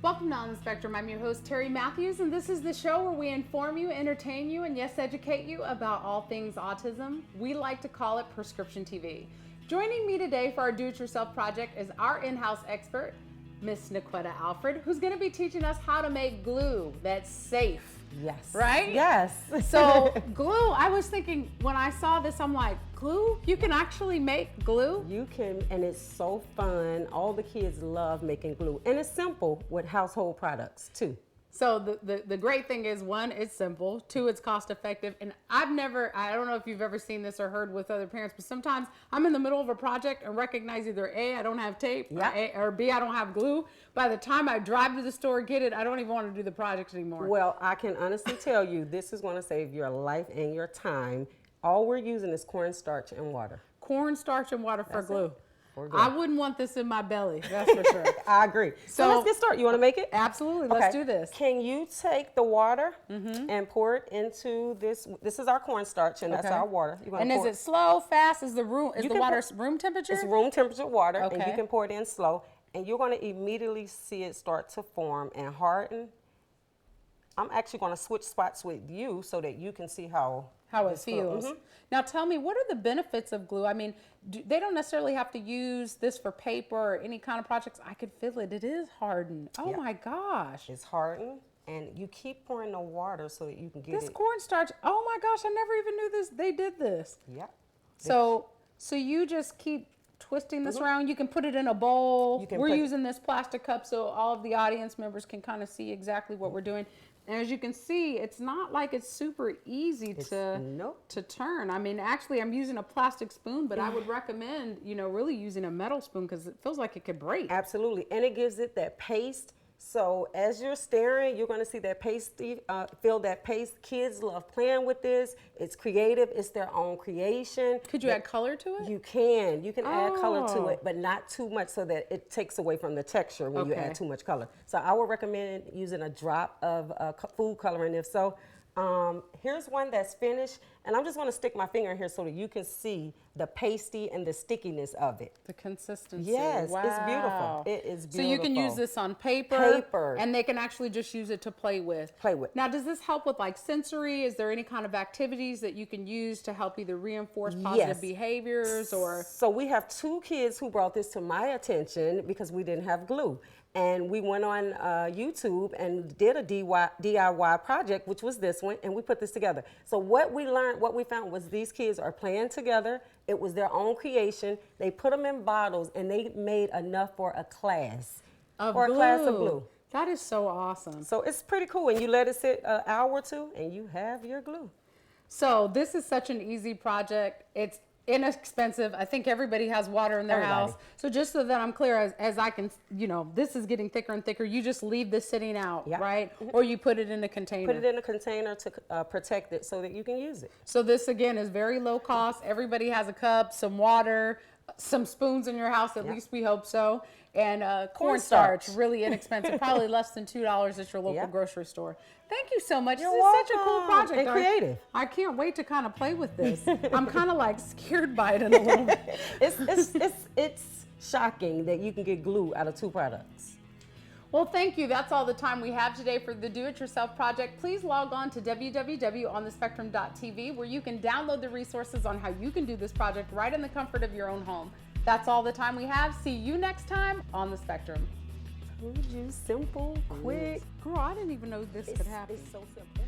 Welcome to On the Spectrum. I'm your host, Terri Matthews, and this is the show where we inform you, entertain you, and yes, educate you about all things autism. We like to call it prescription TV. Joining me today for our do-it-yourself project is our in-house expert, Miss Niquetta Alfred, who's going to be teaching us how to make glue that's safe. Yes. Right? Yes. So glue, I was thinking when I saw this, I'm like, glue? You can actually make glue? You can, and it's so fun. All the kids love making glue. And it's simple with household products too. So the great thing is, one, it's simple. Two, it's cost effective. And I don't know if you've ever seen this or heard with other parents, but sometimes I'm in the middle of a project and recognize either A, I don't have tape, or B, I don't have glue. By the time I drive to the store, get it, I don't even want to do the project anymore. Well, I can honestly tell you, this is going to save your life and your time. All we're using is cornstarch and water. Cornstarch and water for glue. We're good. I wouldn't want this in my belly, that's for sure. I agree. So let's get started. You want to make it? Absolutely. Let's do this. Can you take the water and pour it into this? This is our cornstarch, and that's our water. And is it slow, fast? Is the water room temperature? It's room temperature water, Okay. and you can pour it in slow. And you're going to immediately see it start to form and harden. I'm actually going to switch spots with you so that you can see how it feels. Now tell me, what are the benefits of glue? I mean, they don't necessarily have to use this for paper or any kind of projects. I could feel it. It is hardened. Oh my gosh. It's hardened, and you keep pouring the water so that you can get this cornstarch. Oh my gosh, I never even knew this. They did this. Yeah. So you just keep twisting this around. You can put it in a bowl. We're using this plastic cup so all of the audience members can kind of see exactly what we're doing. And as you can see, it's not like it's super easy to turn. I mean, actually, I'm using a plastic spoon, but I would recommend, really using a metal spoon because it feels like it could break. Absolutely. And it gives it that paste. So as you're stirring, you're going to see that pasty, feel that paste. Kids love playing with this. It's creative. It's their own creation. Could you add color to it? You can. You can add color to it, but not too much so that it takes away from the texture when you add too much color. So I would recommend using a drop of food coloring. If so, here's one that's finished, and I'm just going to stick my finger here so that you can see the pasty and the stickiness of it. The consistency. Yes, wow. It's beautiful. It is beautiful. So you can use this on paper, and they can actually just use it to play with. Now, does this help with like sensory? Is there any kind of activities that you can use to help either reinforce positive behaviors or? So we have two kids who brought this to my attention because we didn't have glue. And we went on YouTube and did a DIY project, which was this one, and we put this together. So what we found was these kids are playing together. It was their own creation. They put them in bottles, and they made enough for a class. A class of glue. That is so awesome. So it's pretty cool. And you let it sit an hour or two, and you have your glue. So this is such an easy project. It's inexpensive. I think everybody has water in their house. So just so that I'm clear, as I can, this is getting thicker and thicker. You just leave this sitting out, right? Or you put it in a container. Put it in a container to protect it so that you can use it. So this again is very low cost. Everybody has a cup, some water, some spoons in your house. At least we hope so. And cornstarch, really inexpensive, probably less than $2 at your local grocery store. Thank you so much. You're this welcome. is such a cool project. And creative. I can't wait to kind of play with this. I'm kind of like scared by it in a little bit. It's shocking that you can get glue out of two products. Well, thank you. That's all the time we have today for the Do-It-Yourself project. Please log on to www.onthespectrum.tv where you can download the resources on how you can do this project right in the comfort of your own home. That's all the time we have. See you next time on The Spectrum. Told you, simple, quick. Girl, I didn't even know this could happen. It's so simple.